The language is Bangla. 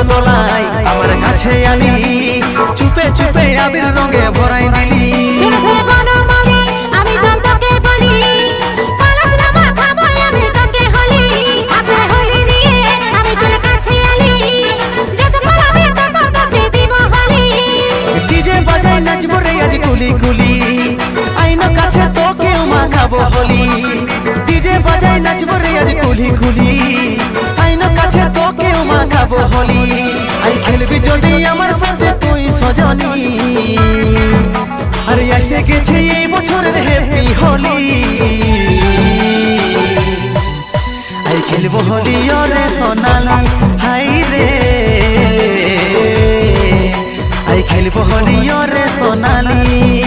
দোলাই আমার কাছে আলি চুপে চুপে আবির রঙে ভরাই দিলি নাচবো রে আজ কুলি কুলি আইনো কাছে তোকে মাখাবো হলি ডিজে বাজাই নাচবো রে আজ কুলি কুলি আইনো কাছে তোকে মাখাবো হলি আই খেলবি যদি আমার সাথে তুই সজনী আরে এসে গেছে এই বছরের হ্যাপি হোলি আই খেলবো হোলি ওরে সোনালি হাই রে আই খেলবো হোলি ওরে সোনালি